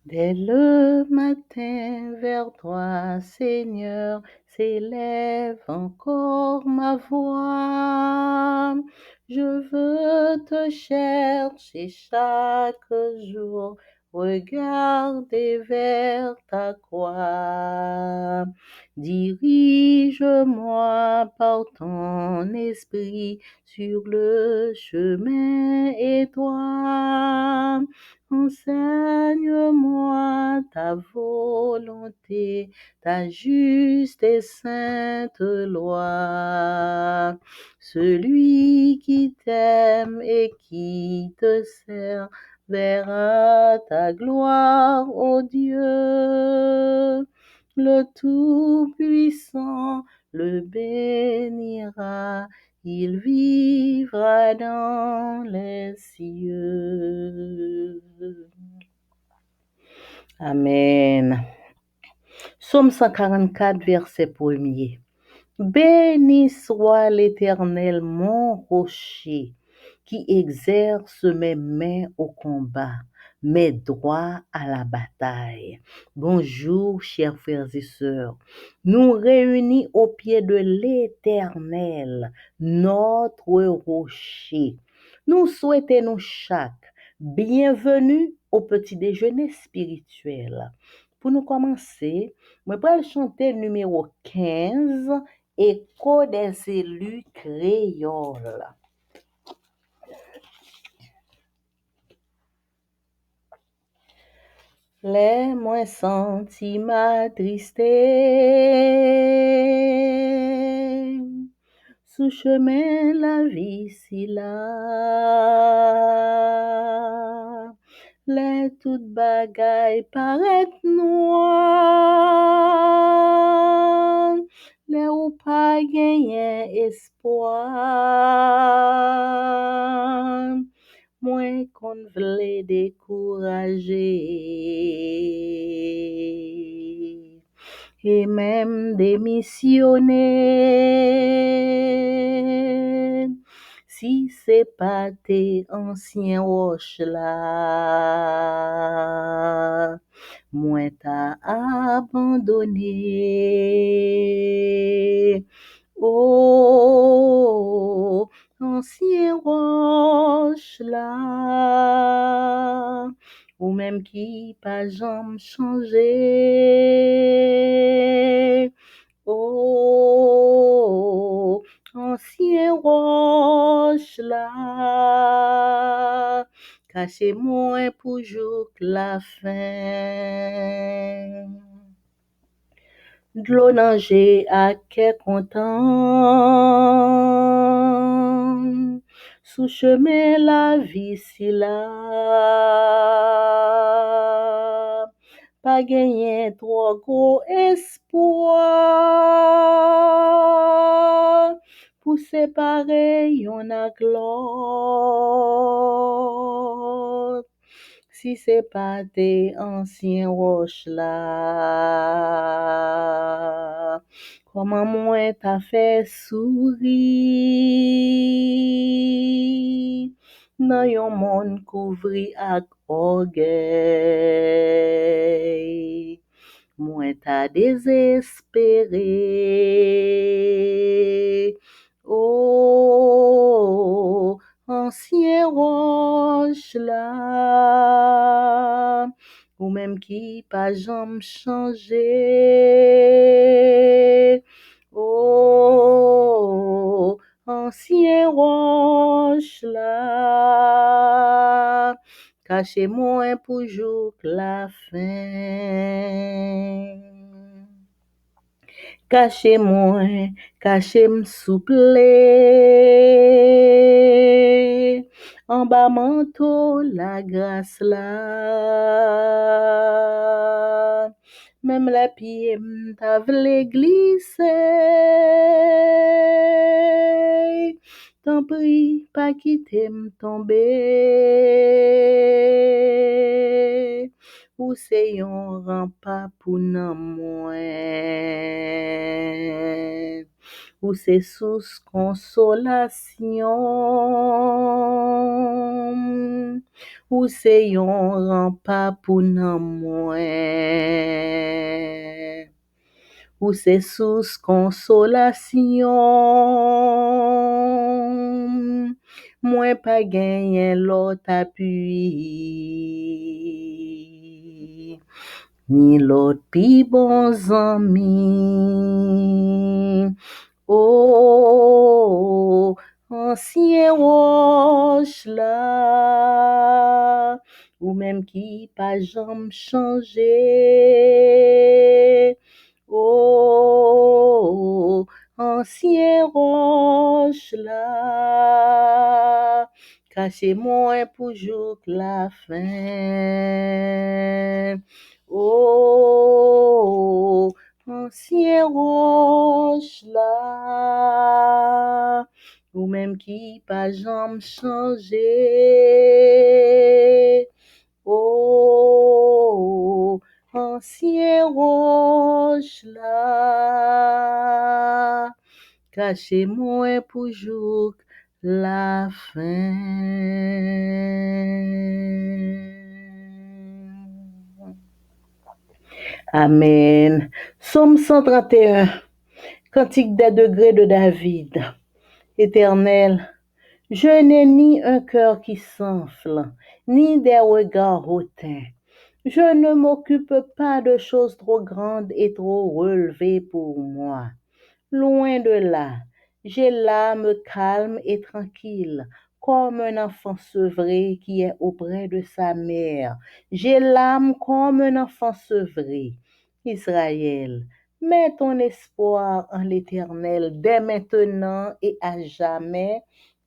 Dès le matin vers toi, Seigneur, s'élève encore ma voix. Je veux te chercher chaque jour, regarder vers ta croix. Dirige-moi par ton esprit sur le chemin étroit. Enseigne-moi ta volonté, ta juste et sainte loi. Celui qui t'aime et qui te sert verra ta gloire, ô Dieu. Le Tout-Puissant le bénira, il vivra dans les cieux. Amen. Psaume 144, verset 1er. Béni soit l'Éternel, mon rocher, qui exerce mes mains au combat, mes doigts à la bataille. Bonjour, chers frères et sœurs. Nous réunis au pied de l'Éternel, notre rocher. Nous souhaitons chaque bienvenue au petit déjeuner spirituel. Pour nous commencer, je vais chanter numéro 15, Écho des élus créoles. Les moins senti ma tristesse, sous chemin la vie si là, les toutes bagailles paraissent noires, les ou pas gagner espoir, moins qu'on vle décourager, et même démissionner, si c'est pas tes anciens roches là, moins t'as abandonné. Oh, ancien roche là, ou même qui pas jamais changé. Oh, ancien roche là, cachez-moi pour jour la fin. D'l'eau nager à quel content, sous chemin la vie si là, pas gagner trop gros espoir, pour séparer y'en a l'autre. Si c'est pas tes anciens roches là, comment moi t'as fait sourire dans yon monde couvri ak orgueil. Moi t'as désespéré. Oh, ancien roche là, ou même qui pas jamais changé. Oh, ancien roche là, cachez-moi pour jour la fin. Cachez-moi, cachez-moi souple, en bas manteau la grâce là, même la pied m'ta vle glisser, t'en prie pas quitter m'tomber, ou c'est yon rempart pour nan mwen, pour ses sources consolation, ou c'est yon rempart pour nan mwen, ou c'est source consolation, mwen pa genyen lot appui, ni lot pi bon zami. Oh, ancien roche là, ou même qui pas jamais changé. Oh, ancien roche là, cachez-moi pour jour la fin. Oh, ancien roche là, ou même qui pas jamais changé. Oh, ancien roche là, cachez-moi pour jour la fin. Amen. Psaume 131. Cantique des degrés de David. Éternel, je n'ai ni un cœur qui s'enfle, ni des regards hautains. Je ne m'occupe pas de choses trop grandes et trop relevées pour moi. Loin de là, j'ai l'âme calme et tranquille, comme un enfant sevré qui est auprès de sa mère. J'ai l'âme comme un enfant sevré. Israël, mets ton espoir en l'Éternel dès maintenant et à jamais.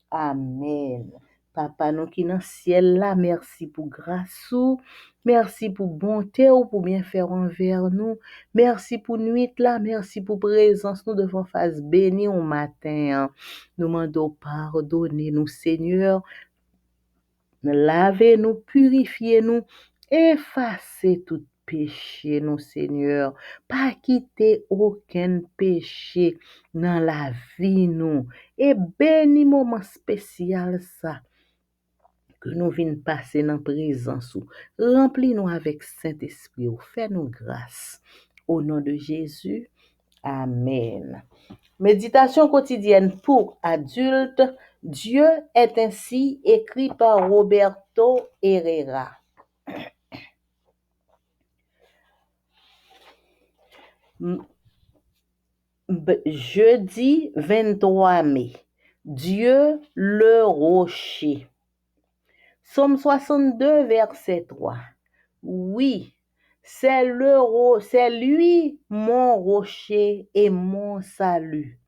Amen. Papa, nous qui dans le ciel là, merci pour grâce ou, merci pour bonté ou pour bien faire envers nous. Merci pour nuit là, merci pour présence. Nous devons faire bénir au matin. Nous demandons pardonner nous, Seigneur. Lavez-nous, purifiez-nous, effacez tout péché, nous, Seigneur. Pas quitter aucun péché dans la vie, nous. Et béni moment spécial ça que nous venons passer dans la présence. Remplis-nous avec Saint-Esprit. Fais-nous grâce. Au nom de Jésus. Amen. Méditation quotidienne pour adultes. Dieu est ainsi écrit par Roberto Herrera. Jeudi 23 mai. Dieu le rocher. Psaume 62, verset 3. Oui, c'est lui mon rocher et mon salut,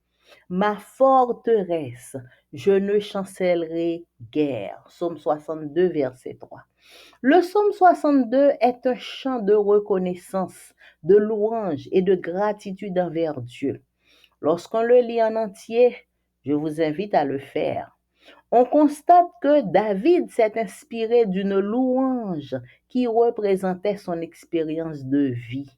ma forteresse, je ne chancellerai guère. Psaume 62, verset 3. Le psaume 62 est un chant de reconnaissance, de louange et de gratitude envers Dieu. Lorsqu'on le lit en entier, je vous invite à le faire. On constate que David s'est inspiré d'une louange qui représentait son expérience de vie.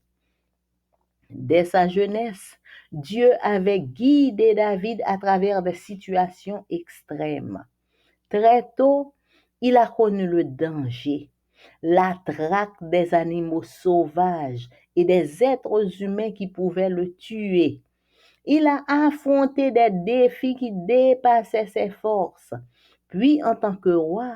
Dès sa jeunesse, Dieu avait guidé David à travers des situations extrêmes. Très tôt, il a connu le danger, la traque des animaux sauvages et des êtres humains qui pouvaient le tuer. Il a affronté des défis qui dépassaient ses forces. Puis, en tant que roi,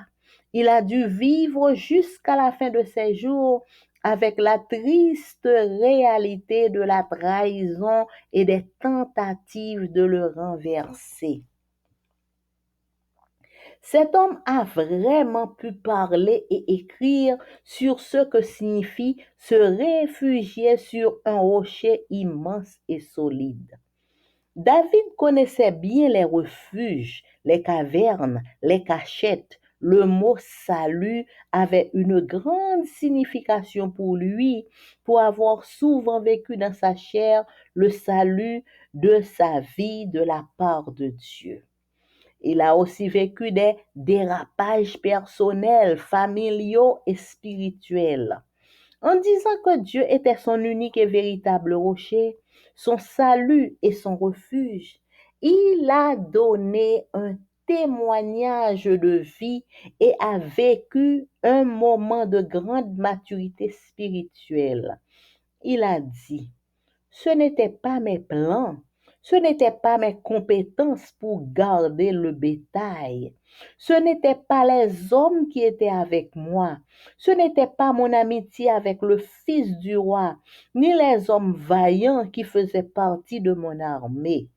il a dû vivre jusqu'à la fin de ses jours avec la triste réalité de la trahison et des tentatives de le renverser. Cet homme a vraiment pu parler et écrire sur ce que signifie se réfugier sur un rocher immense et solide. David connaissait bien les refuges, les cavernes, les cachettes. Le mot salut avait une grande signification pour lui, pour avoir souvent vécu dans sa chair le salut de sa vie de la part de Dieu. Il a aussi vécu des dérapages personnels, familiaux et spirituels. En disant que Dieu était son unique et véritable rocher, son salut et son refuge, Il a donné un témoignage de vie et a vécu un moment de grande maturité spirituelle. Il a dit, ce n'était pas mes plans, ce n'était pas mes compétences pour garder le bétail, ce n'était pas les hommes qui étaient avec moi, ce n'était pas mon amitié avec le fils du roi, ni les hommes vaillants qui faisaient partie de mon armée.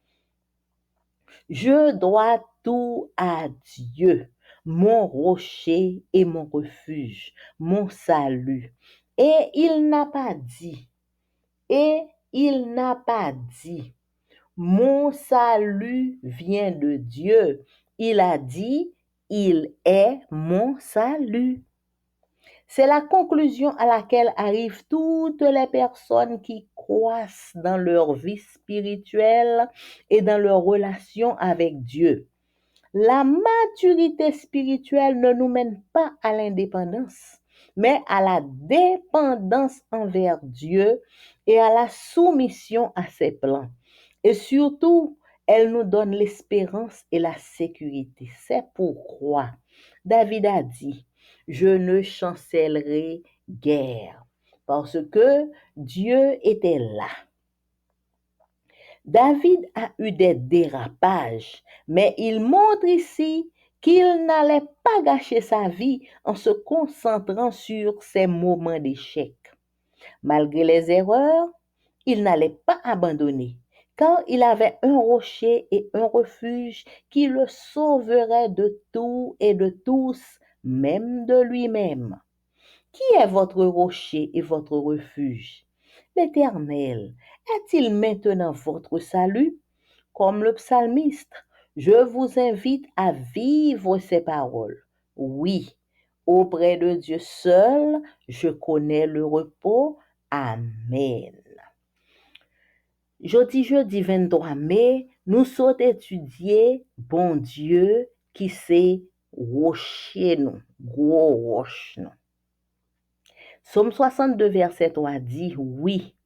Je dois tout à Dieu, mon rocher et mon refuge, mon salut. Et il n'a pas dit, et il n'a pas dit, mon salut vient de Dieu. Il a dit, il est mon salut. C'est la conclusion à laquelle arrivent toutes les personnes qui croissent dans leur vie spirituelle et dans leur relation avec Dieu. La maturité spirituelle ne nous mène pas à l'indépendance, mais à la dépendance envers Dieu et à la soumission à ses plans. Et surtout, elle nous donne l'espérance et la sécurité. C'est pourquoi David a dit, je ne chancellerai guère, parce que Dieu était là. David a eu des dérapages, mais il montre ici qu'il n'allait pas gâcher sa vie en se concentrant sur ses moments d'échec. Malgré les erreurs, il n'allait pas abandonner, car il avait un rocher et un refuge qui le sauverait de tout et de tous, même de lui-même. Qui est votre rocher et votre refuge? L'Éternel est-il maintenant votre salut? Comme le psalmiste, je vous invite à vivre ces paroles. Oui, auprès de Dieu seul, je connais le repos. Amen. Jeudi 23 mai, nous sommes étudier bon Dieu qui c'est rocher nous, gros roche nous. Somme 62, verset 3 dit, oui,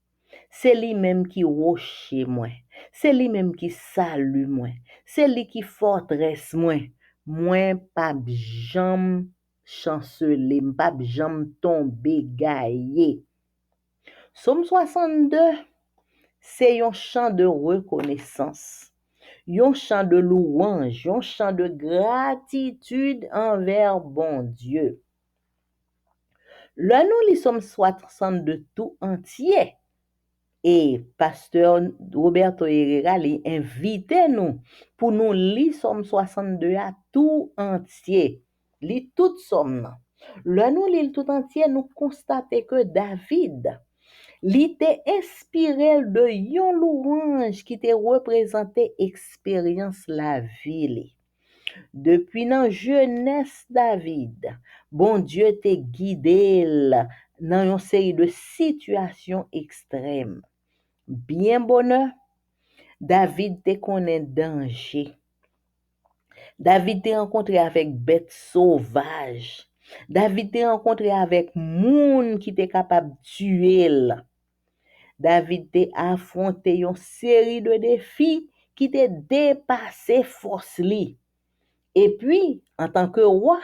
c'est lui-même qui rocher moi, c'est lui-même qui salue moi, c'est lui qui forteresse moi pas jam chanceler, pas jam tomber gaillé. Somme 62, c'est un chant de reconnaissance, un chant de louange, un chant de gratitude envers bon Dieu. Là, nous lisons Somme 62 tout entier. Et pasteur Roberto Herrera invite nous pour nous lire Somme 62 à tout entier. Lire toute somme. Là, nous lisons tout entier, nous constatons que David, il était inspiré de yon louange qui te représentait expérience la vie. Depuis nan jeunesse David, bon Dieu te guidé dans une série de situations extrêmes. Bien bonheur, David te connaît danger. David te rencontré avec bêtes sauvages. David te rencontré avec moun qui te capable de tuer. David te affronté une série de défis qui te dépassé force li. Et puis, en tant que roi,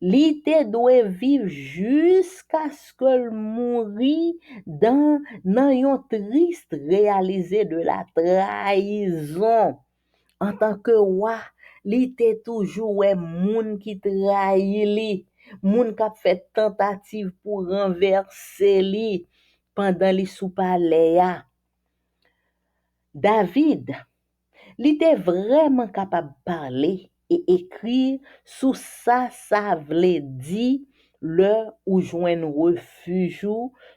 li te doit vivre jusqu'à ce que mourir dans une triste réalisé de la trahison. En tant que roi, li te toujours moun qui trahit li, moun qui fait tentative pour renverser li pendant li sous palais. David, il était vraiment capable de parler et écrire sous ça voulait dire le ou joindre refuge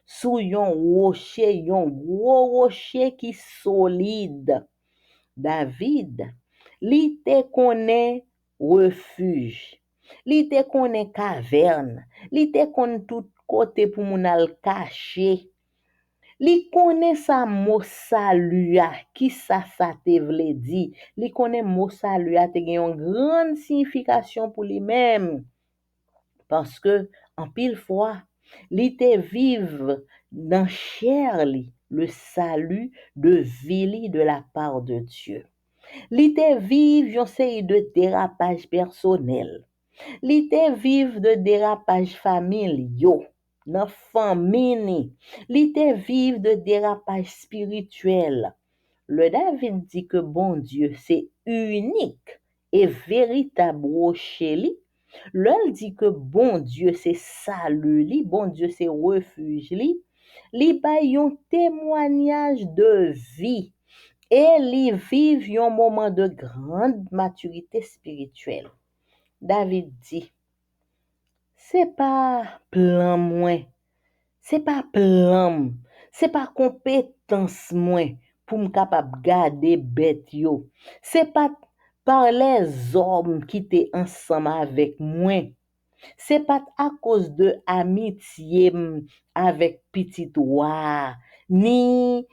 sous yon rocher, yon gros rocher qui solide. David, il te connaît refuge, il te connaît caverne, il te connaît tout côté pour mon al cacher. Li connaît sa mot salut qui ça te vle di. Li connaît mot salut te gen une grande signification pour lui-même parce que en pile fois li te vive dans chair li le salut de vie de la part de Dieu. Li te vive yon série de dérapage personnel. Li te vive de dérapage familiaux dans famille. Li te vive de dérapage spirituel. Le David dit que bon Dieu, c'est unique et véritable rocher li. L'on dit que bon Dieu, c'est salut li, bon Dieu, c'est refuge li. Li bay yon témoignage de vie et li vive yon moment de grande maturité spirituelle. David dit, c'est pas plan moins, c'est pas plan, c'est pas compétence moins pour me capable garder bête yo. C'est pas par les hommes qui étaient ensemble avec moi. C'est pas à cause de amitié avec petit roi, ni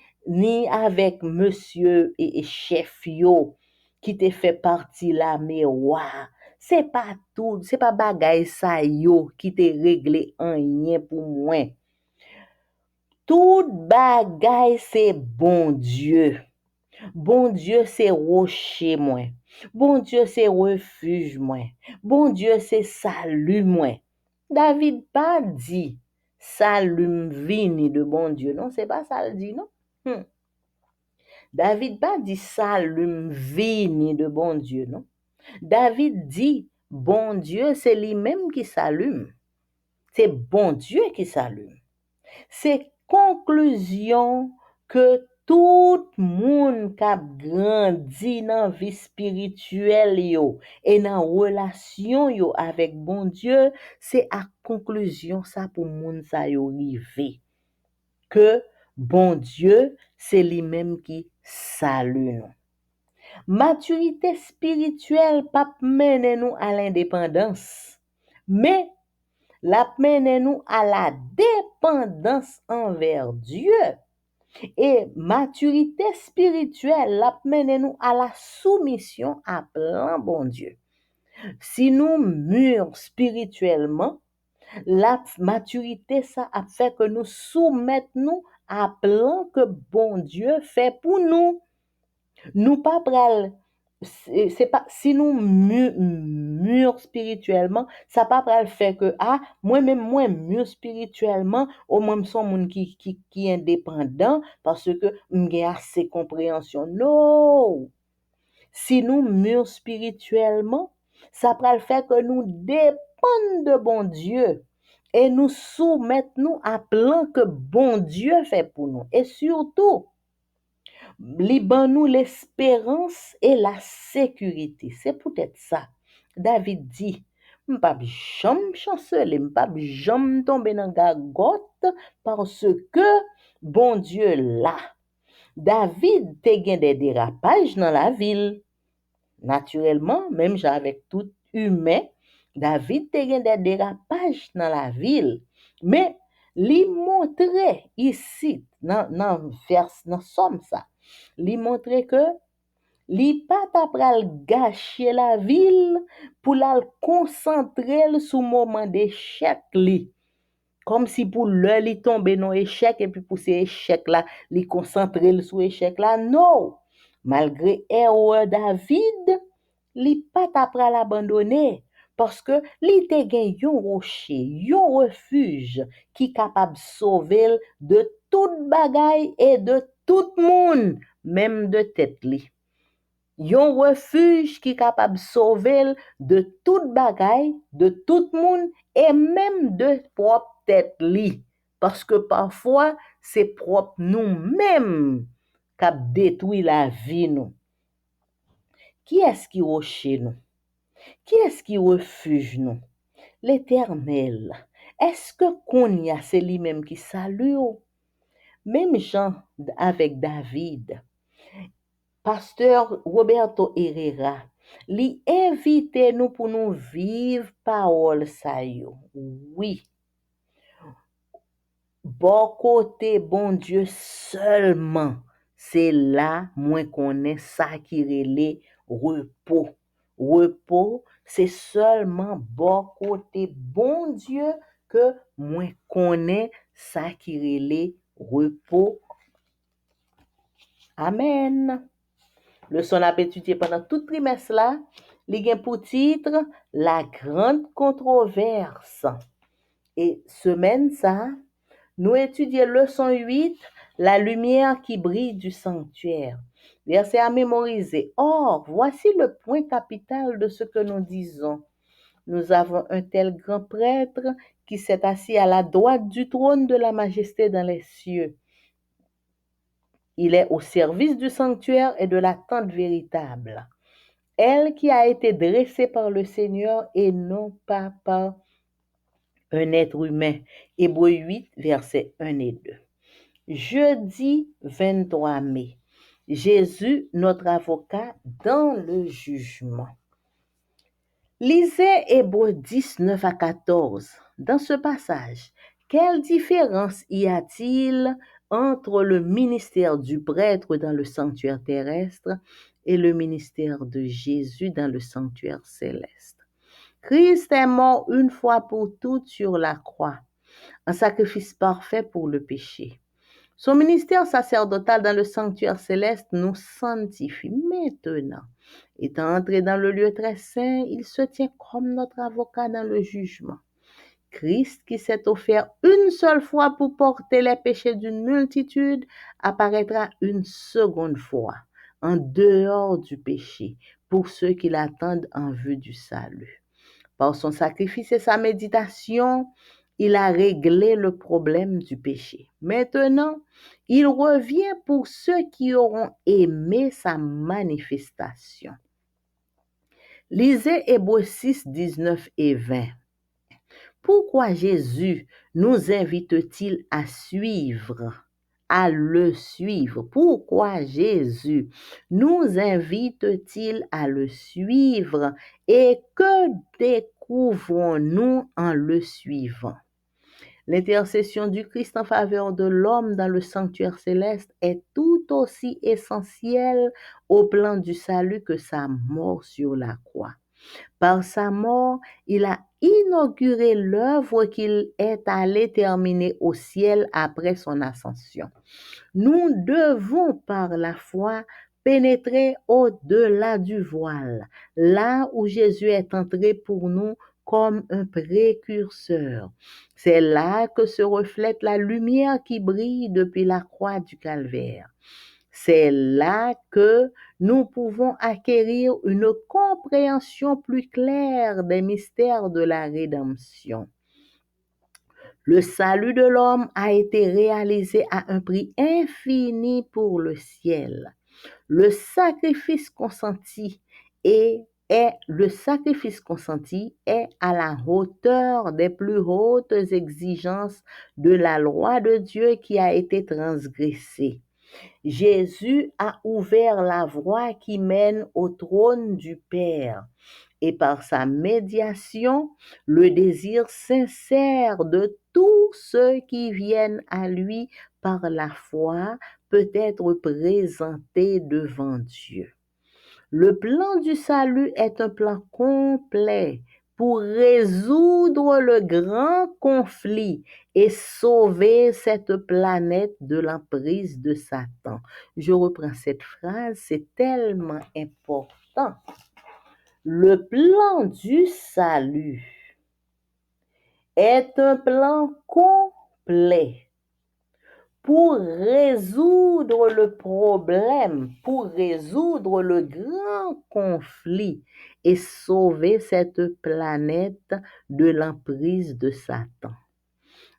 avec monsieur et chef yo qui te fait partie la mais roi. C'est pas tout, c'est pas bagay sa yo qui te réglé rien pour moi. Tout bagay c'est bon Dieu. Bon Dieu c'est rocher moi. Bon Dieu c'est refuge moi. Bon Dieu c'est salut moi. David pas dit salut vini de bon Dieu. Non, c'est pas ça le dit non. David pas dit salut vini de bon Dieu non. David dit bon Dieu c'est lui-même qui s'allume. C'est bon Dieu qui s'allume. C'est conclusion que tout moun k'ap grandi dans vie spirituelle yo et dans relation yo avec bon Dieu, c'est à conclusion ça pour moun sa yo rive que bon Dieu, c'est lui-même qui salue nous. Maturité spirituelle pas mener nous à l'indépendance, mais la mène nous à la dépendance envers Dieu. Et maturité spirituelle la mène nous à la soumission à plein bon Dieu. Si nous mûrs spirituellement, la maturité ça a fait que nous soumettons à plein que bon Dieu fait pour nous. Nous pas pral c'est pas si nous mûrs spirituellement ça pas pral faire que moi-même moi mûr spirituellement au moins son monde qui indépendant parce que m'gay assez compréhension non si nous mûrs spirituellement ça pral faire que nous dépendons de bon Dieu et nous soumettons à plan que bon Dieu fait pour nous et surtout li ban nous l'espérance et la sécurité. C'est peut-être ça. David dit, m'pa jamais chanceler, m'pa jamais tomber dans gagotte parce que bon Dieu là. David te gen des dérapages dans la ville. Naturellement, même avec tout humain, David te gen des dérapages dans la ville. Mais li montre ici dans vers dans somme ça. Li montre que li pas ta pral gâcher la ville pour la concentrer sur moment d'échec li. Comme si pour le li tombe dans échec et puis pour ces échec là, li concentrer sur échec là. Non. Malgré erreur David, li pas ta pral abandonner parce que li te gen yon rocher, yon refuge qui capable sauver de toute bagaille et de tout monde, même de tête li. Yon refuge qui capable sauver de toute bagaille, de tout monde et même de propre tête li. Parce que parfois, c'est propre nous-mêmes qui détruit la vie nous. Qui est-ce qui rocher nous? Qui est-ce qui refuge nous? L'Éternel. Est-ce que qu'on y a c'est lui-même qui salue? Même Jean avec David. Pasteur Roberto Herrera, li invite nous pour nous vivre parole sa yo. Oui. Bon côté bon Dieu seulement, c'est là moi connais ça qui relait repos. Repos, c'est seulement bon côté bon Dieu que moi connais ça qui relait repos. Amen. Leçon à étudier pendant tout trimestre là, il a pour titre La grande controverse. Et semaine ça, nous étudions leçon 8, la lumière qui brille du sanctuaire. Verset à mémoriser. Or, voici le point capital de ce que nous disons. Nous avons un tel grand prêtre qui s'est assis à la droite du trône de la majesté dans les cieux. Il est au service du sanctuaire et de la tente véritable, elle qui a été dressée par le Seigneur et non pas par un être humain. Hébreux 8, versets 1 et 2. Jeudi 23 mai, Jésus, notre avocat dans le jugement. Lisez Hébreux 10, 9 à 14. Dans ce passage, quelle différence y a-t-il entre le ministère du prêtre dans le sanctuaire terrestre et le ministère de Jésus dans le sanctuaire céleste? Christ est mort une fois pour toutes sur la croix, un sacrifice parfait pour le péché. Son ministère sacerdotal dans le sanctuaire céleste nous sanctifie. Maintenant, étant entré dans le lieu très saint, il se tient comme notre avocat dans le jugement. Christ, qui s'est offert une seule fois pour porter les péchés d'une multitude, apparaîtra une seconde fois, en dehors du péché, pour ceux qui l'attendent en vue du salut. Par son sacrifice et sa méditation, il a réglé le problème du péché. Maintenant, il revient pour ceux qui auront aimé sa manifestation. Lisez Hébreux 6, 19 et 20. Pourquoi Jésus nous invite-t-il à le suivre? Pourquoi Jésus nous invite-t-il à le suivre et que découvrons-nous en le suivant? L'intercession du Christ en faveur de l'homme dans le sanctuaire céleste est tout aussi essentielle au plan du salut que sa mort sur la croix. Par sa mort, il a inauguré l'œuvre qu'il est allé terminer au ciel après son ascension. Nous devons par la foi pénétrer au-delà du voile, là où Jésus est entré pour nous comme un précurseur. C'est là que se reflète la lumière qui brille depuis la croix du Calvaire. C'est là que nous pouvons acquérir une compréhension plus claire des mystères de la rédemption. Le salut de l'homme a été réalisé à un prix infini pour le ciel. Le sacrifice consenti est à la hauteur des plus hautes exigences de la loi de Dieu qui a été transgressée. Jésus a ouvert la voie qui mène au trône du Père et par sa médiation, le désir sincère de tous ceux qui viennent à lui par la foi peut être présenté devant Dieu. Le plan du salut est un plan complet pour résoudre le grand conflit et sauver cette planète de l'emprise de Satan. Je reprends cette phrase, c'est tellement important. Le plan du salut est un plan complet pour résoudre le problème, pour résoudre le grand conflit et sauver cette planète de l'emprise de Satan.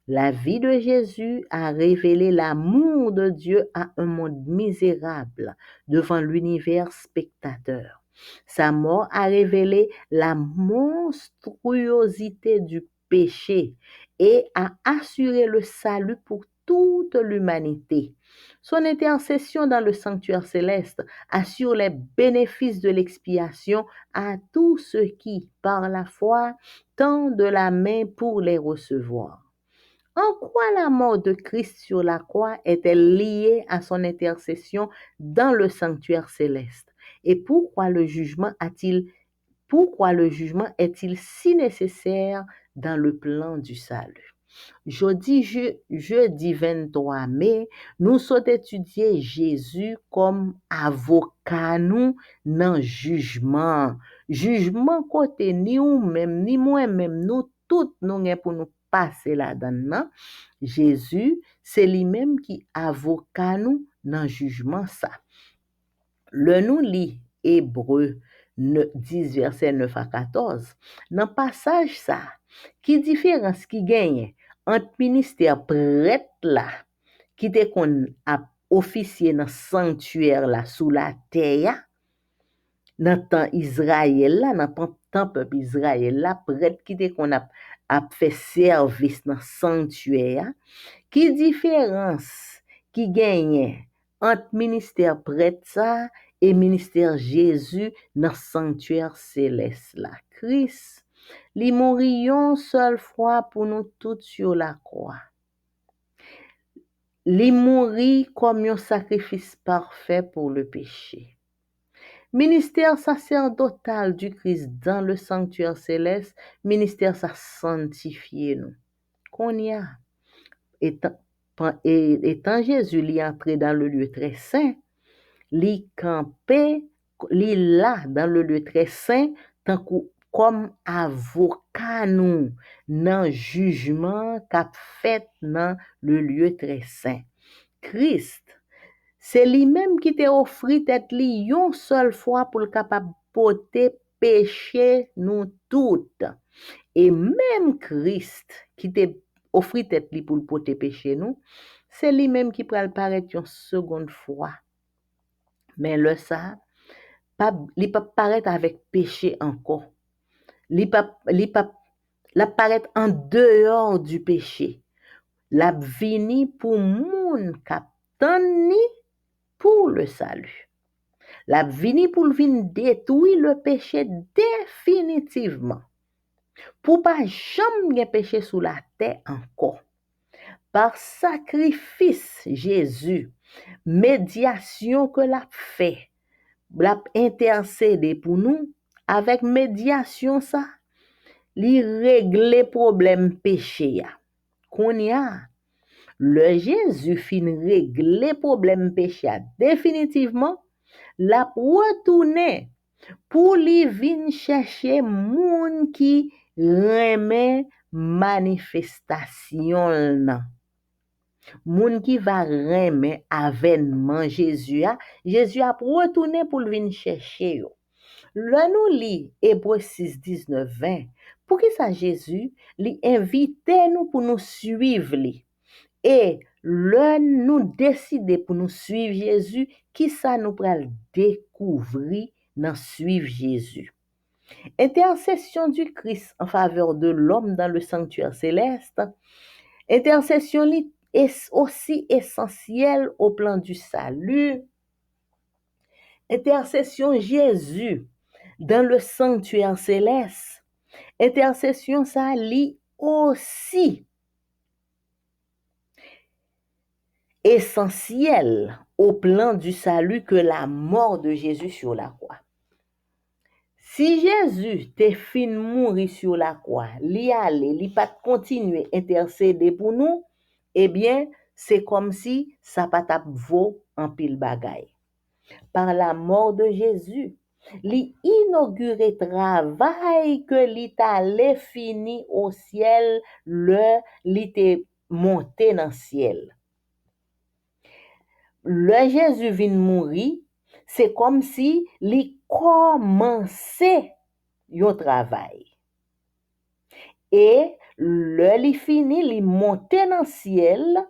La vie de Jésus a révélé l'amour de Dieu à un monde misérable devant l'univers spectateur. Sa mort a révélé la monstruosité du péché et a assuré le salut pour toute l'humanité. Son intercession dans le sanctuaire céleste assure les bénéfices de l'expiation à tous ceux qui, par la foi, tendent la main pour les recevoir. En quoi la mort de Christ sur la croix est-elle liée à son intercession dans le sanctuaire céleste? Et pourquoi le jugement est-il si nécessaire dans le plan du salut? Jeudi 23 mai, nous sommes étudier Jésus comme avocat nous dans jugement. Jugement côté ni ou même, ni moi-même, nous toutes nous sommes pour nous passer là-dedans. Jésus, c'est lui-même qui avocat nous dans jugement ça. Le nous lit Hébreu 10 verset 9 à 14. Dans passage ça, qui différence qui gagne entre ministère prêtre là qui te kon a officier dans sanctuaire là sous la terre dans temps Israël là dans temps peuple Israël là prêtre qui te kon a fait service dans sanctuaire. Qui différence qui gagne entre ministère prêtre ça et ministère Jésus dans sanctuaire céleste là? Christ, li mouri yon seule fois pour nous toutes sur la croix. Li mouri comme un sacrifice parfait pour le péché. Ministère sacerdotal du Christ dans le sanctuaire céleste, ministère ça sanctifié nous. Qu'on y a étant Jésus li entré dans le lieu très saint, li campé, li là dans le lieu très saint, tant comme avocat nous dans jugement qu'a fait dans le lieu très saint. Christ, c'est lui-même qui t'a offert tête li yon seule fois pour le capable porter péché nous toutes. Et même Christ qui t'a offert tête li pour le porter péché nous, c'est lui-même qui pral paraître une seconde fois. Mais le ça, il pas paraître avec péché encore. Il paraître en dehors du péché. La vini pour moun k'ap tan ni pour le salut. La vini pour vin détruire le péché définitivement. Pour pas jamais péché sous la terre encore. Par sacrifice Jésus, médiation que l'a fait, l'a intercédé pour nous, avec médiation ça, li régler problème péché ya. Qu'on y a, le Jésus fin régler problème péché définitivement, l'a retourné pour li vin chercher moun qui remet manifestation nan. Moun qui va remet avènement Jésus a retourné pour le vin chercher yo. Le nous lit Hébreu 6 19 20. Pour qui ça Jésus li invite nous pour nous suivre li. Et le nous décider pour nous suivre Jésus, qui ça nous pral découvrir dans suivre Jésus. Intercession du Christ en faveur de l'homme dans le sanctuaire céleste. Intercession est aussi essentielle au plan du salut. Intercession Jésus dans le sanctuaire céleste. Intercession ça lit aussi essentiel au plan du salut que la mort de Jésus sur la croix. Si Jésus te fin mourir sur la croix, li aller, li pas continuer intercéder pour nous, eh bien, c'est comme si ça pas t'a vaut en pile bagaille. Par la mort de Jésus, li inauguré travail que li t'allait fini au ciel, li te monté dans le ciel. Le Jésus vient mourir, c'est comme si li commençait yon travail. Et li fini, li monté dans le ciel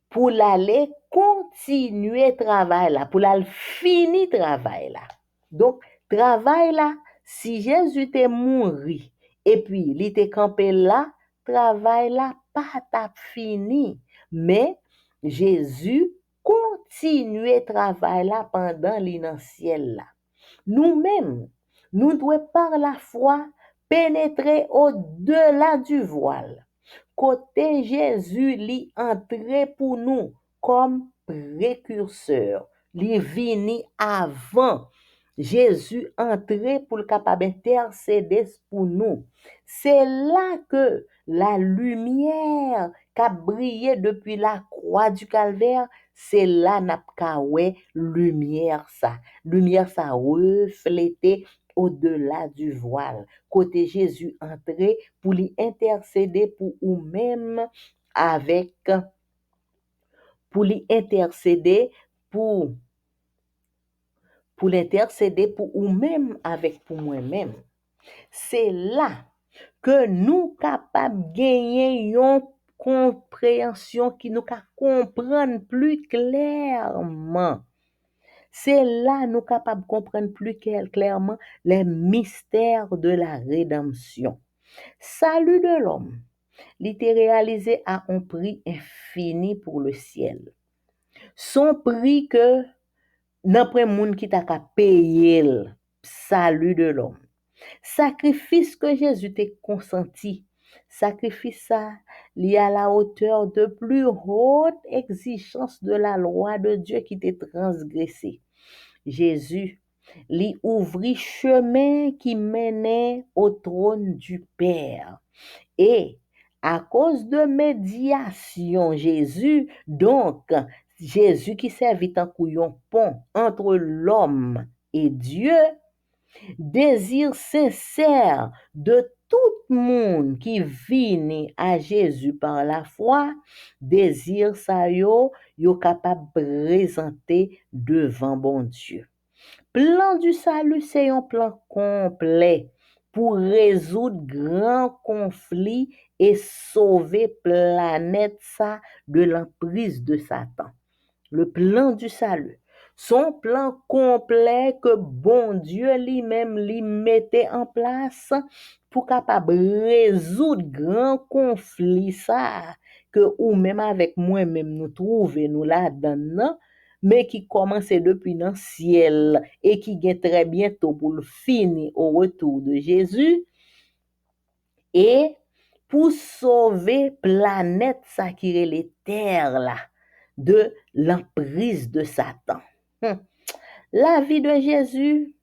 pour l'aller continuer travail là, pour l'aller finir travail là. Donc travail là, si Jésus t'est mouru et puis il t'est campé là, travail là pas t'a fini, mais Jésus continuer travail là pendant l'inciel là. Nous-mêmes, nous devons par la foi pénétrer au-delà du voile. Côté Jésus li entré pour nous comme précurseur, li vini avant Jésus entrait pour le capable intercéder pour nous. C'est là que la lumière qui a brillé depuis la croix du calvaire, c'est là n'a pas lumière ça. Lumière ça reflété au-delà du voile. Côté Jésus entré pour lui intercéder pour ou-même avec pour lui intercéder pour l'intercéder pour ou-même avec pour moi-même. C'est là que nous capables gagner une compréhension qui nous comprendre plus clairement. C'est là nous capables comprendre plus clairement les mystères de la rédemption. Salut de l'homme, il était réalisé à un prix infini pour le ciel. Son prix que n'après moun qui t'a qu'à payer le salut de l'homme. Sacrifice que Jésus t'a consenti. Sacrifice ça, lié à la hauteur de plus haute exigence de la loi de Dieu qui t'est transgressée. Jésus, lui ouvrit chemin qui menait au trône du Père. Et à cause de médiation, Jésus qui servit en couillon pont entre l'homme et Dieu, désir sincère de tout monde qui vient à Jésus par la foi, désir ça yo capable présenter devant bon Dieu. Plan du salut, c'est un plan complet pour résoudre grand conflit et sauver planète ça de l'emprise de Satan. Le plan du salut. Son plan complet que bon Dieu lui-même lui mettait en place pour capable résoudre grand conflit ça que ou même avec moi-même nous trouver nous là-dedans mais qui commençait depuis dans le ciel et qui vient très bientôt pour le finir au retour de Jésus et pour sauver planète ça qui est les terres là de l'emprise de Satan. La vie de Jésus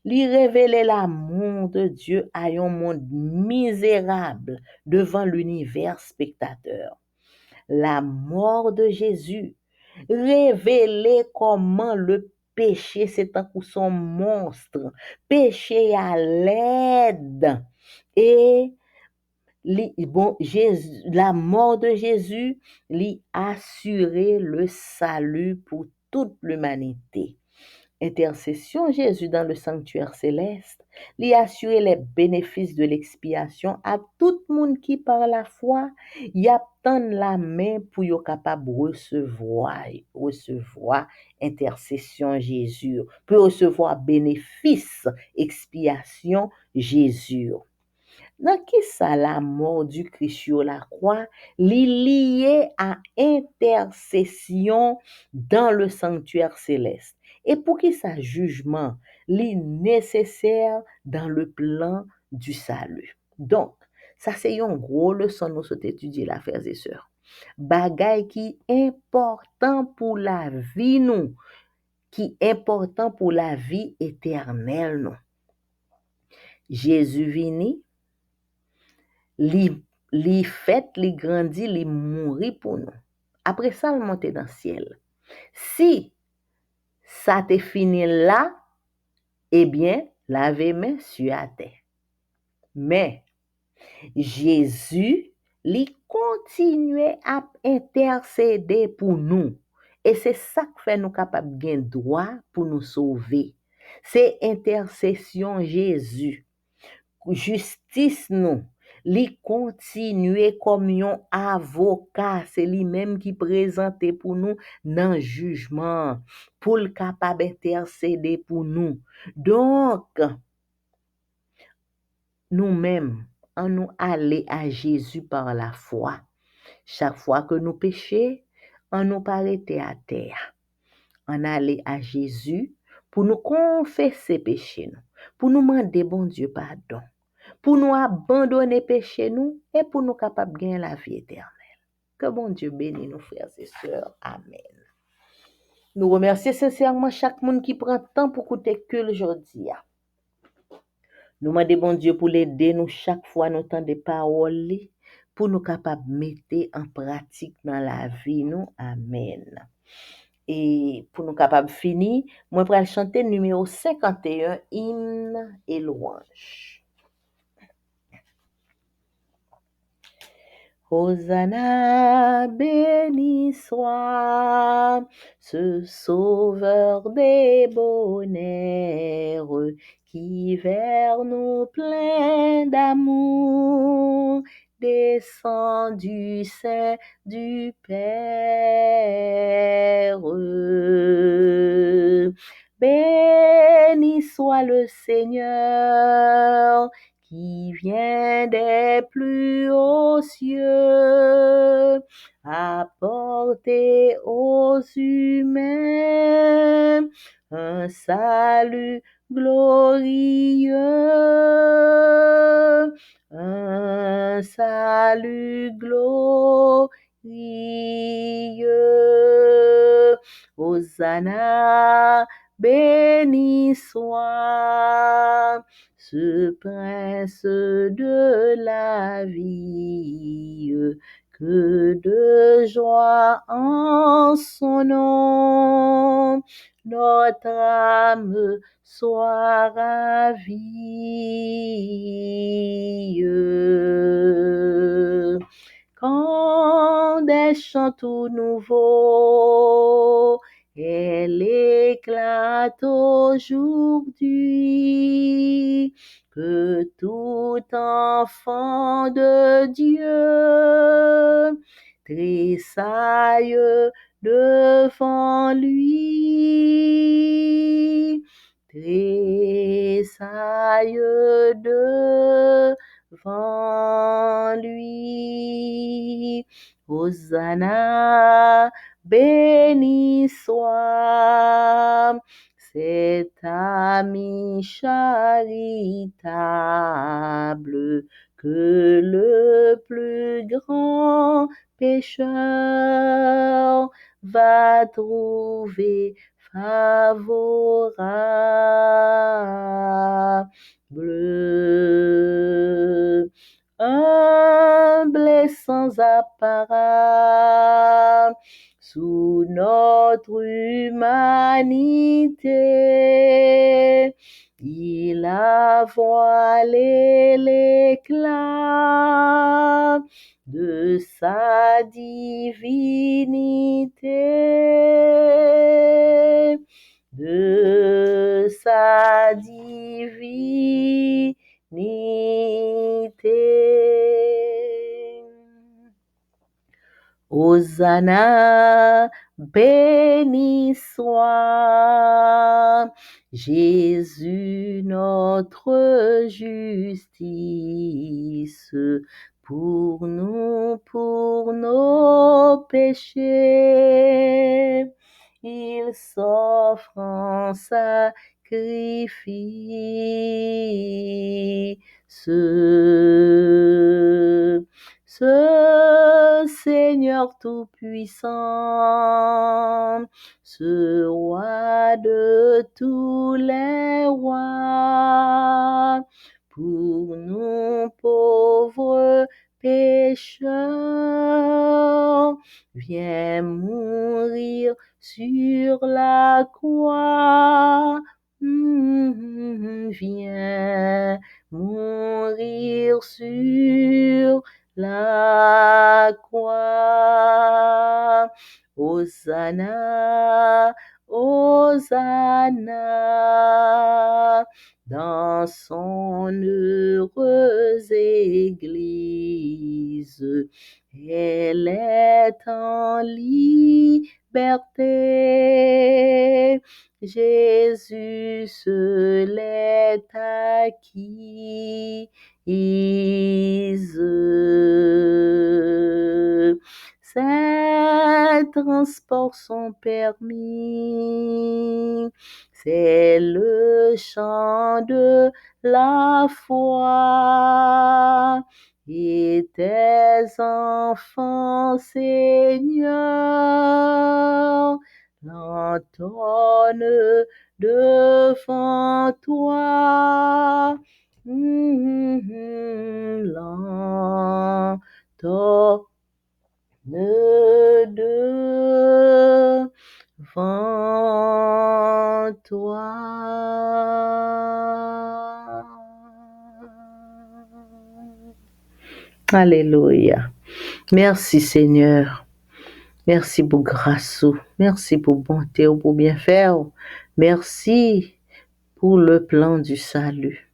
lui révélait l'amour de Dieu à un monde misérable devant l'univers spectateur. La mort de Jésus révélait comment le péché, c'est un coup son monstre, péché à l'aide. Et la mort de Jésus lui assurait le salut pour toute l'humanité. Intercession Jésus dans le sanctuaire céleste, lui assurait les bénéfices de l'expiation à tout le monde qui par la foi y attend la main pour y capable recevoir intercession Jésus, pour recevoir bénéfice expiation Jésus. Dans qui ça la mort du Christ sur la croix, lié à intercession dans le sanctuaire céleste. Et pour qui ça jugement, nécessaire dans le plan du salut. Donc, ça c'est une grosse leçon nous sommes étudier là, frères et sœurs. Bagay qui important pour la vie nous, qui important pour la vie éternelle nous. Jésus vini, li fait, li grandi, li mouri pour nous. Après ça, il monte dans le ciel. Si ça te fini là, eh bien, lavez main sur la terre. Mais Jésus, li continuait à intercéder pour nous. Et c'est ça qui fait nous capables de droit pour nous sauver. C'est intercession Jésus. Justice nous. Li continuer comme un avocat, c'est lui-même qui présentait pour nous dans le jugement, pour le capable intercéder pour nous. Donc, nous-mêmes, on nous aller à Jésus par la foi. Chaque fois que nous péchons, on nous arrêter à terre. On aller à Jésus pour nous confesser péché nous, pour nous demander bon Dieu pardon, pour nous abandonner péché nous et pour nous capables de gagner la vie éternelle. Que bon Dieu bénisse nos frères et sœurs. Amen. Nous remercions sincèrement chaque monde qui prend temps pour écouter que le aujourd'hui. Nous demandons bon Dieu pour l'aider nous chaque fois nous entendons des paroles pour nous capables de mettre en pratique dans la vie nous. Amen. Et pour nous capables de finir, moi je vais chanter numéro 51, hymne et louange. Hosanna, béni soit ce sauveur des bonheurs qui vers nous plein d'amour descend du sein du Père. Béni soit le Seigneur qui vient des plus hauts cieux, apporter aux humains un salut glorieux, un salut glorieux. Hosanna, béni soit ce prince de la vie, que de joie en son nom, notre âme soit ravie. Quand des chants tout nouveaux, elle éclate aujourd'hui, que tout enfant de Dieu tressaille devant lui, tressaille devant lui. Hosanna, béni soit cet ami charitable que le plus grand pécheur va trouver favorable. Humble et sans apparat, sous notre humanité, il a voilé l'éclat de sa divinité, de sa divinité. Hosanna, béni soit Jésus notre justice, pour nous, pour nos péchés. Il s'offre en sacrifice. Ce Seigneur tout-puissant, ce roi de tous les rois, pour nous pauvres pécheurs, viens mourir sur la croix. Viens mourir sur la croix. Hosanna, Hosanna, dans son heureuse église, elle est en liberté. Jésus se l'est acquise. Ces transports sont permis, c'est le chant de la foi. Et tes enfants, Seigneur, l'entendre devant toi. L'entendre devant toi. Alléluia. Merci Seigneur. Merci pour grâce. Merci pour bonté ou pour bien faire. Merci pour le plan du salut.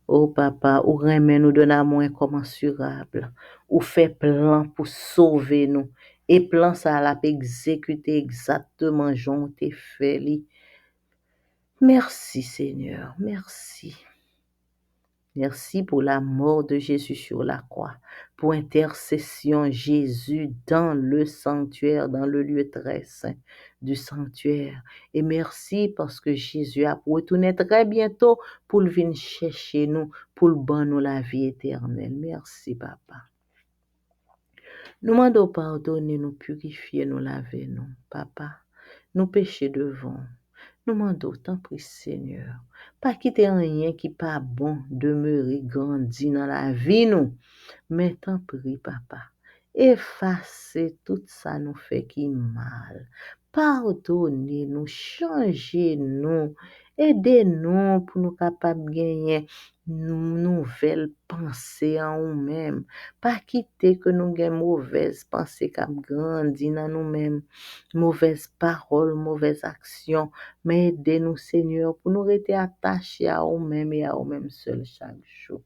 Oh papa, ou remet nous donne amour incommensurable. Ou fait plan pour sauver nous. Et plan ça l'a exécuté exactement j'ont t'ai fait li. Merci Seigneur, merci. Merci pour la mort de Jésus sur la croix, pour intercession Jésus dans le sanctuaire, dans le lieu très saint du sanctuaire. Et merci parce que Jésus a retourné très bientôt pour venir chercher nous, pour donner nous la vie éternelle. Merci papa. Nous demandons pardonner, nous purifier, nous laver, nous, papa. Nous péchés devant. Nous demandons, tant pis Seigneur, pas quitter rien qui pas bon, demeurer grandi dans la vie nous, mais tant pis papa, effacer tout ça nous fait qui mal, pardonnez nous, changez nous, aidez-nous pour nous capables gagner nouvelle pensée en nous-mêmes, pas quitter que nous gagne mauvaise pensée qui grandi dans nous-mêmes, mauvaise parole, mauvaise action, mais aidez-nous Seigneur pour nous rester attachés à nous-mêmes et à nous-mêmes seuls chaque jour.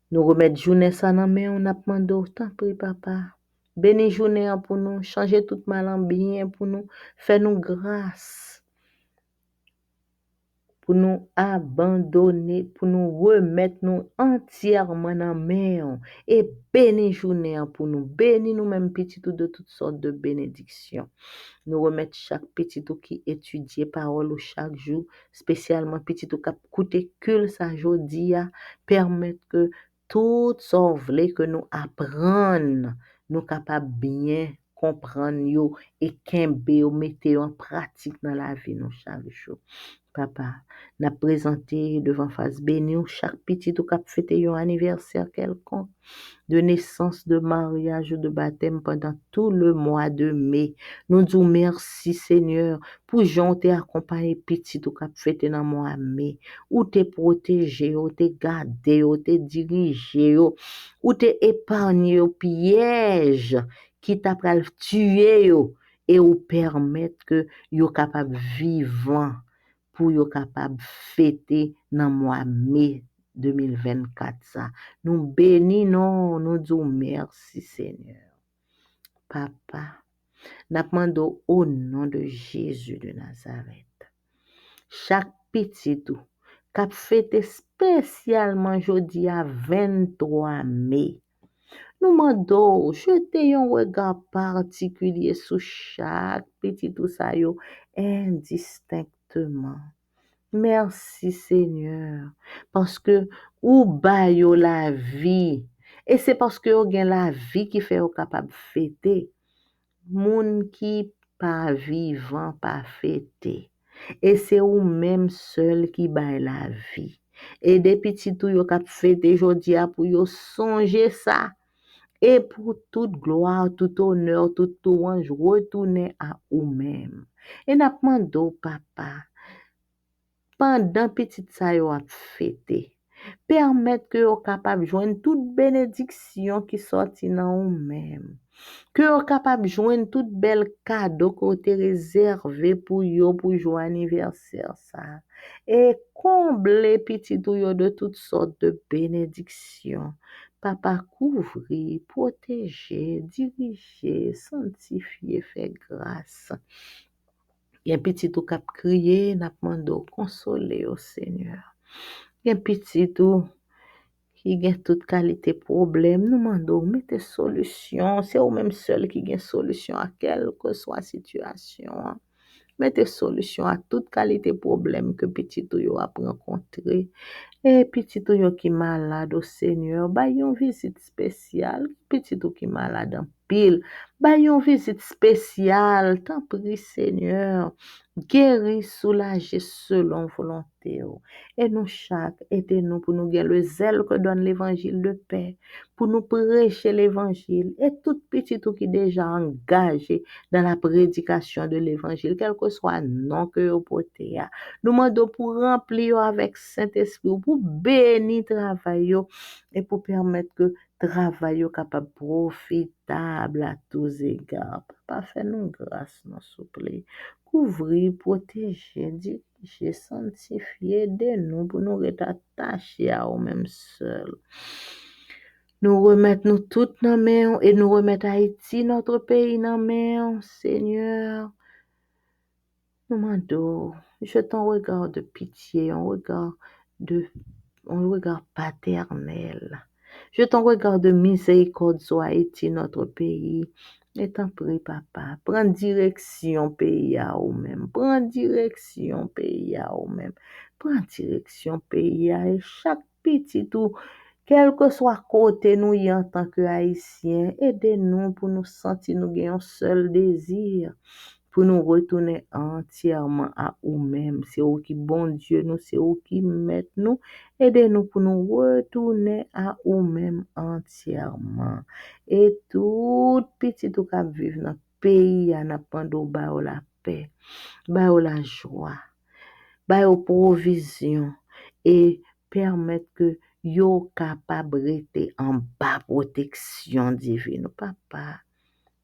Nous remettre journée ça dans main, on a demandé autant prie papa. Bénis journée pour nous, changer tout mal en bien pour nous, fais nous grâce. Pour nous abandonner, pour nous remettre nous entièrement dans main et bénis journée pour nous, bénis nous même petit tout de toutes sortes de bénédictions. Nous remettre chaque petit tout qui étudie parole chaque jour, spécialement petit tout qui écoute cul sa jodi a, permettre que tout ça que nous apprendre, nous capable bien comprendre yo et kembe yo mettre en pratique dans la vie nous chaque jour. Papa, n'a présenté devant face béni chaque petit tout cap fêter un anniversaire quelconque de naissance, de mariage ou de baptême pendant tout le mois de mai. Nous disons merci Seigneur pour Jean t'es accompagné petit ou cap fêter dans mois de mai, ou t'es protégé, ou t'es gardé, ou t'es dirigé, ou t'es épargné au piège qui t'a pral tuer et ou permettre que yo capable vivant pour yo capable fêter dans mois de mai 2024 ça. Nous bénissons, nous disons merci Seigneur. Papa, nous demandons au nom de Jésus de Nazareth. Chaque petit tout, qu'a fêté spécialement jeudi à 23 mai. Nous demandons, jetez un regard particulier sur chaque petit tout ça yo indistinctement. Merci Seigneur, parce que ou ba yo la vie, et c'est parce que ou gen la vie qui fait ou capable fêter, moun qui pas vivant pas fêter, et c'est ou même seul qui ba la vie, et des petits tout yo cap fêter jodi a pour yo songer ça, et pour toute gloire, tout honneur, toute louange retourner à ou même. Et n'a demandé papa, pendant petit ça yo a fêté, permettre que yo capable joindre toute bénédiction qui sorti dans ou même, que yo capable joindre toute belle cadeau que t'es réservé pour yo pour jour anniversaire ça, et combler petit tout yo de toutes sortes de bénédictions. Papa, couvrir, protéger, diriger, sanctifier, faire grâce. Il y a un petit tout cap crier, n'a demandé consoler au Seigneur. Il y a un petit tout qui a toute qualité problème, nous demandons mettez solution, c'est au même seul qui a solution à quelle que soit situation. Mettez solution à toute qualité problème que petit tout yo a rencontré. Et petit tout yo qui malade au Seigneur, ba yon visite spéciale, petit tout qui malade en pile. Ba yon visite spéciale, t'en prie Seigneur. Guéris, soulager selon volonté. Et nous chaque, aidez-nous pour nous gagner le zèle que donne l'évangile de paix, pour nous prêcher l'évangile. Et tout petit tout qui est déjà engagé dans la prédication de l'évangile, quel que soit le nom que vous portez, nous demandons pour remplir avec Saint-Esprit, pour bénir le travail et pour permettre que le travail soit capable profitable à tous égards. Papa, fais-nous grâce, s'il vous plaît. Couvrir, protéger, diriger, sanctifier, aider-nous pour nous être attachés à nous-mêmes seuls. Nous remettons nous toutes dans mains et nous remettons Haïti, notre pays, dans mains, Seigneur. Nous demandons, jetons un regard de pitié, un regard paternel. Jetons un regard de miséricorde sur Haïti, notre pays. Et t'en prie, papa, prends direction pays à vous-même. Prends direction pays à vous-même. Prends direction pays à et chaque petit tout, quel que soit côté nous y en tant que haïtiens, aidez-nous pour nous sentir nous ayons un seul désir. Pour nous retourner entièrement à nous-mêmes. C'est vous qui bon Dieu nous, c'est vous qui mettez nous. Aidez-nous pour nous retourner à nous-mêmes entièrement. Et tout petit tout qui vivent dans le pays, à n'a pas la paix, la joie, la provision et permettre que yo capable rester en bas protection divine. Papa,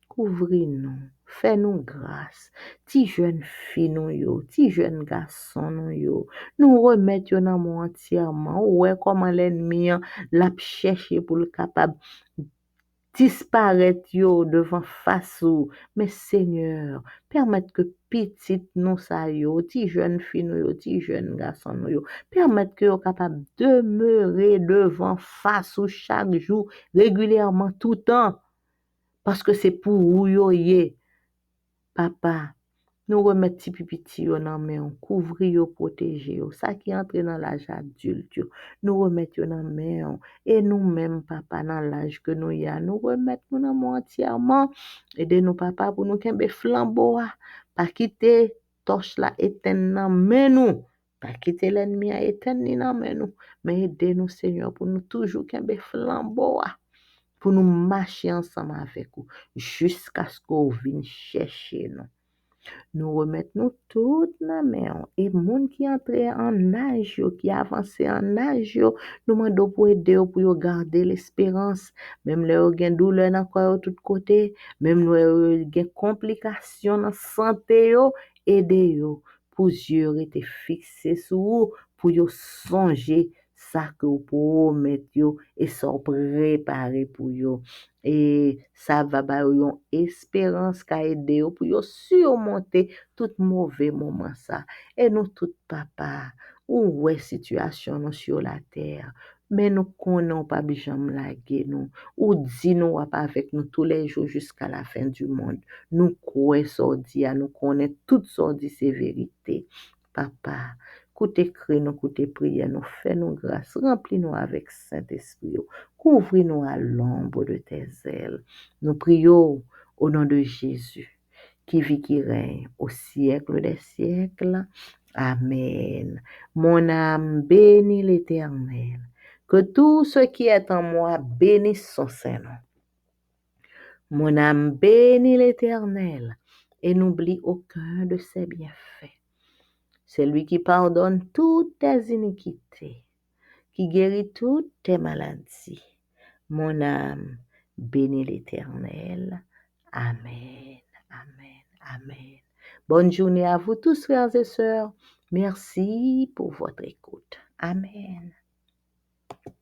couvrir-nous, fais-nous grâce. Ti jeune fille nous yo, ti jeune garçon nous yo, nous remettre dans mon entièrement. Ouais, comment l'ennemi l'a cherché pour le capable disparaître yo devant face ou. Mais Seigneur, permettre que petite nous sa yo, ti jeune fille nous yo, ti jeune garçon nous yo, permettre que yo capable demeurer devant face ou chaque jour, régulièrement, tout le temps. Parce que c'est pour vous yo yé. Papa, nous remettons petit pipiti yo nan main, couvrir yo, protéger yo. Ça qui entre dans l'âge adulte, nous remettons dans main. Et nous-mêmes, papa, dans l'âge que nous y a, nous remettons dans main entièrement. Aidez-nous, papa, pour nous kembe flambeau, pas quitter torche la éteindre dans main nous. Pas quitter l'ennemi à éteindre ni dans main nous. Mais aidez-nous, Seigneur, pour nous toujours kembe flambeau, pour nous marcher ensemble avec vous jusqu'à ce qu'on vienne chercher nous. Nous remettons nous toutes dans la main. Et les gens qui entrent en âge, qui avancent en âge, nous demandons pour aider, pour garder l'espérance. Même les gens qui ont douleur dans le corps de tous côtés, même les gens qui ont des complications dans la santé, aidez-les pour yeux rester fixés sur vous, pour yeux songer ça que vous promettez et sont préparés pour eux. Et ça va ba yon espérance qu'a aidé pour yo surmonter tout mauvais moment ça. Et nous tout papa, ou ouais situation nous sur la terre, mais nous connaissons pas bijam laguer nous, ou dit nous pas avec nous tous les jours jusqu'à la fin du monde. Nous croyons sordi à nous connaît toutes sortes ces vérités. Papa, côté cri nous, côté prière nous, fais-nous grâce, remplis-nous avec Saint-Esprit. Couvre-nous à l'ombre de tes ailes. Nous prions au nom de Jésus, qui vit, qui règne au siècle des siècles. Amen. Mon âme bénit l'Éternel. Que tout ce qui est en moi bénisse son Saint-Nom. Mon âme bénit l'Éternel et n'oublie aucun de ses bienfaits. C'est lui qui pardonne toutes tes iniquités, qui guérit toutes tes maladies. Mon âme bénit l'Éternel. Amen, amen, amen. Bonne journée à vous tous, frères et sœurs. Merci pour votre écoute. Amen.